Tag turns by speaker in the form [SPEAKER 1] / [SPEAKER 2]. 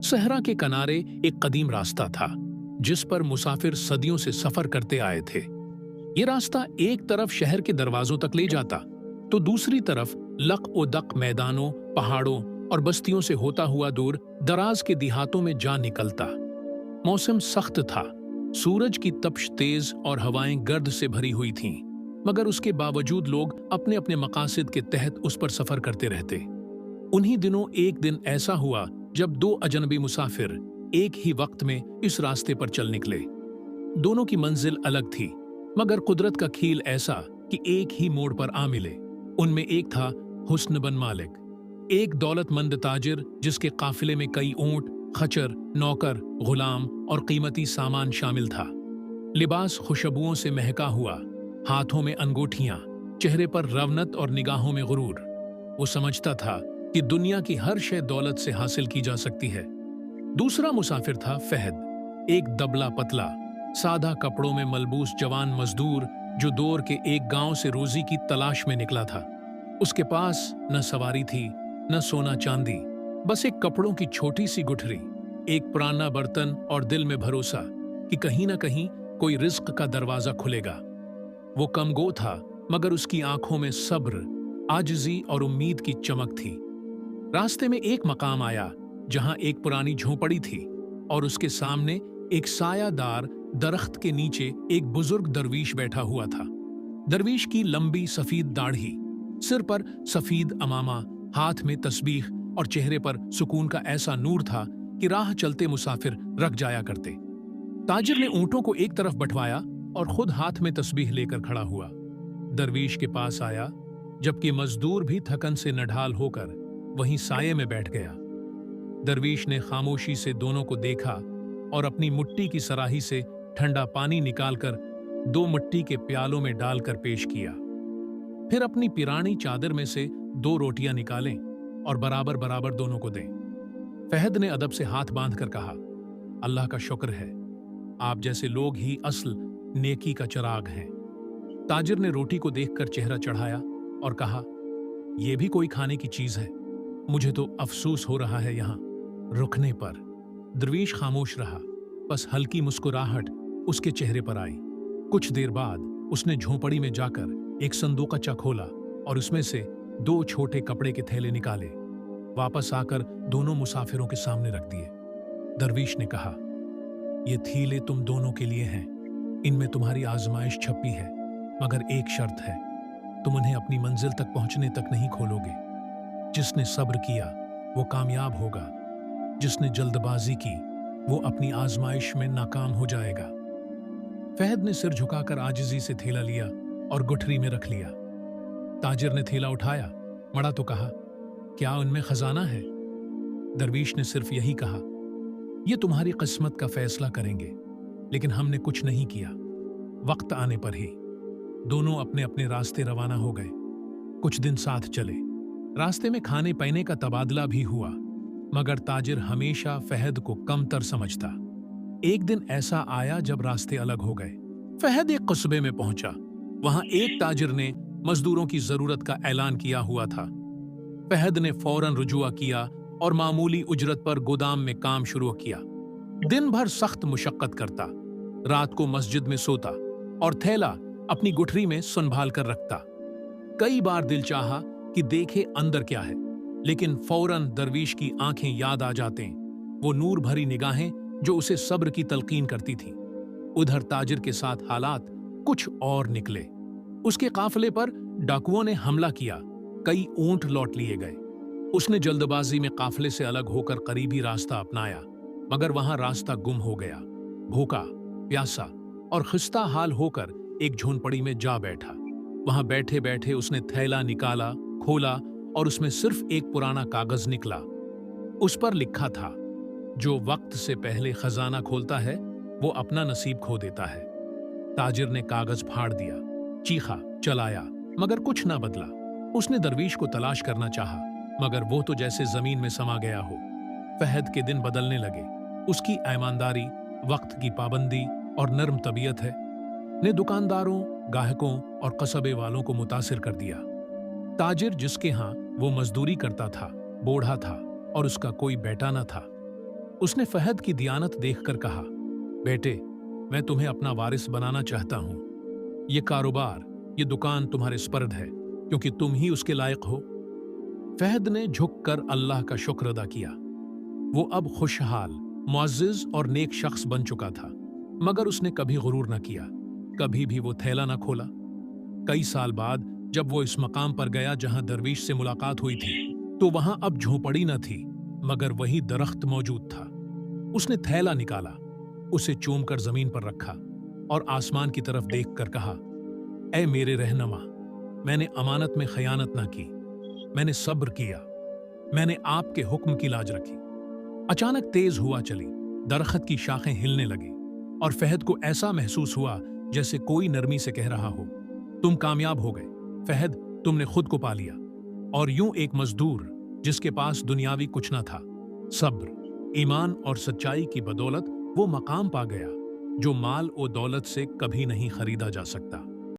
[SPEAKER 1] सहरा के किनारे एक कदीम रास्ता था जिस पर मुसाफिर सदियों से सफर करते आए थे। ये रास्ता एक तरफ शहर के दरवाजों तक ले जाता तो दूसरी तरफ लक ओ दक मैदानों, पहाड़ों और बस्तियों से होता हुआ दूर दराज के देहातों में जा निकलता। मौसम सख्त था, सूरज की तपिश तेज और हवाएं गर्द से भरी हुई थीं, मगर उसके बावजूद लोग अपने अपने मकासद के तहत उस पर सफर करते रहते। उन्हीं दिनों एक दिन ऐसा हुआ जब दो अजनबी मुसाफिर एक ही वक्त में इस रास्ते पर चल निकले। दोनों की मंजिल अलग थी, मगर कुदरत का खेल ऐसा कि एक ही मोड़ पर आ मिले। उनमें एक था हुस्न बन मालिक, एक दौलतमंद ताजिर जिसके काफिले में कई ऊंट, खच्चर, नौकर, गुलाम और कीमती सामान शामिल था। लिबास खुशबुओं से महका हुआ, हाथों में अंगूठियां, चेहरे पर रवनत और निगाहों में गुरूर। वो समझता था कि दुनिया की हर शय दौलत से हासिल की जा सकती है। दूसरा मुसाफिर था फहद, एक दबला पतला, सादा कपड़ों में मलबूस जवान मजदूर जो दूर के एक गांव से रोजी की तलाश में निकला था। उसके पास न सवारी थी, न सोना चांदी, बस एक कपड़ों की छोटी सी गुठरी, एक पुराना बर्तन और दिल में भरोसा कि कहीं न कहीं कोई रिज्क का दरवाजा खुलेगा। वो कमगो था, मगर उसकी आंखों में सब्र, आजिज़ी और उम्मीद की चमक थी। रास्ते में एक मकाम आया जहां एक पुरानी झोंपड़ी थी और उसके सामने एक सायादार दरख्त के नीचे एक बुजुर्ग दरवीश बैठा हुआ था। दरवीश की लंबी सफेद दाढ़ी, सिर पर सफेद अमामा, हाथ में तस्बीह और चेहरे पर सुकून का ऐसा नूर था कि राह चलते मुसाफिर रख जाया करते। ताजिर ने ऊंटों को एक तरफ बंटवाया और खुद हाथ में तस्बीह लेकर खड़ा हुआ। दरवीश के पास आया, जबकि मजदूर भी थकन से नढाल होकर वहीं साये में बैठ गया। दरवीश ने खामोशी से दोनों को देखा और अपनी मुट्ठी की सराही से ठंडा पानी निकालकर दो मिट्टी के प्यालों में डालकर पेश किया। फिर अपनी पिरानी चादर में से दो रोटियां निकालें और बराबर बराबर दोनों को दें। फहद ने अदब से हाथ बांधकर कहा, अल्लाह का शुक्र है, आप जैसे लोग ही असल नेकी का चिराग हैं। ताजिर ने रोटी को देखकर चेहरा चढ़ाया और कहा, यह भी कोई खाने की चीज है? मुझे तो अफसोस हो रहा है यहां रुकने पर। दरवीश खामोश रहा, बस हल्की मुस्कुराहट उसके चेहरे पर आई। कुछ देर बाद उसने झोंपड़ी में जाकर एक संदूकचा खोला और उसमें से दो छोटे कपड़े के थैले निकाले। वापस आकर दोनों मुसाफिरों के सामने रख दिए। दरवीश ने कहा, ये थैले तुम दोनों के लिए हैं, इनमें तुम्हारी आजमाइश छपी है, मगर एक शर्त है, तुम उन्हें अपनी मंजिल तक पहुंचने तक नहीं खोलोगे। जिसने सब्र किया वो कामयाब होगा, जिसने जल्दबाजी की वो अपनी आजमाइश में नाकाम हो जाएगा। फहद ने सिर झुकाकर आजिजी से थैला लिया और गुठरी में रख लिया। ताजिर ने थैला उठाया, मड़ा तो कहा, क्या उनमें खजाना है? दरवीश ने सिर्फ यही कहा, यह तुम्हारी किस्मत का फैसला करेंगे, लेकिन हमने कुछ नहीं किया। वक्त आने पर ही दोनों अपने अपने रास्ते रवाना हो गए। कुछ दिन साथ चले, रास्ते में खाने पीने का तबादला भी हुआ, मगर ताजिर हमेशा फहद को कमतर समझता। एक दिन ऐसा आया जब रास्ते अलग हो गए। फहद एक कस्बे में पहुंचा। वहां एक ताजिर ने मजदूरों की जरूरत का ऐलान किया हुआ था। फहद ने फौरन रुजुआ किया और मामूली उजरत पर गोदाम में काम शुरू किया। दिन भर सख्त मुशक्कत करता, रात को मस्जिद में सोता और थैला अपनी गुठरी में संभाल कर रखता। कई बार दिल चाहा कि देखे अंदर क्या है, लेकिन फौरन दरवीश की आंखें याद आ जाते, वो नूर भरी निगाहें जो उसे सब्र की तलकीन करती थीं। उधर ताजिर के साथ हालात कुछ और निकले। उसके काफिले पर डाकुओं ने हमला किया, कई ऊंट लौट लिए गए। उसने जल्दबाजी में काफिले से अलग होकर करीबी रास्ता अपनाया, मगर वहां रास्ता गुम हो गया। भूखा, प्यासा और खिस्ता हाल होकर एक झोंपड़ी में जा बैठा। वहां बैठे बैठे उसने थैला निकाला, खोला और उसमें सिर्फ एक पुराना कागज निकला। उस पर लिखा था, जो वक्त से पहले खजाना खोलता है वो अपना नसीब खो देता है। ताजिर ने कागज फाड़ दिया, चीखा, चलाया, मगर कुछ ना बदला। उसने दरवीश को तलाश करना चाहा, मगर वो तो जैसे जमीन में समा गया हो। फहद के दिन बदलने लगे। उसकी ईमानदारी, वक्त की पाबंदी और नर्म तबीयत ने दुकानदारों, गाहकों और कस्बे वालों को मुतासिर कर दिया। ताजिर जिसके यहाँ वो मजदूरी करता था, बूढ़ा था और उसका कोई बेटा न था। اس نے فہد کی دیانت دیکھ کر کہا، بیٹے، میں تمہیں اپنا وارث بنانا چاہتا ہوں۔ یہ کاروبار، یہ دکان تمہارے سپرد ہے کیونکہ تم ہی اس کے لائق ہو۔ فہد نے جھک کر اللہ کا شکر ادا کیا۔ وہ اب خوشحال، معزز اور نیک شخص بن چکا تھا، مگر اس نے کبھی غرور نہ کیا، کبھی بھی وہ تھیلا نہ کھولا۔ کئی سال بعد جب وہ اس مقام پر گیا جہاں درویش سے ملاقات ہوئی تھی، تو وہاں اب جھونپڑی نہ تھی، مگر وہی درخت موجود تھا۔ اس نے تھیلا نکالا، اسے چوم کر زمین پر رکھا اور آسمان کی طرف دیکھ کر کہا، اے میرے رہنما، میں نے امانت میں خیانت نہ کی، میں نے صبر کیا، میں نے آپ کے حکم کی لاج رکھی۔ اچانک تیز ہوا چلی، درخت کی شاخیں ہلنے لگی اور فہد کو ایسا محسوس ہوا جیسے کوئی نرمی سے کہہ رہا ہو، تم کامیاب ہو گئے فہد، تم نے خود کو پا لیا۔ اور یوں ایک مزدور جس کے پاس دنیاوی کچھ نہ تھا، صبر، ایمان اور سچائی کی بدولت وہ مقام پا گیا جو مال و دولت سے کبھی نہیں خریدا جا سکتا۔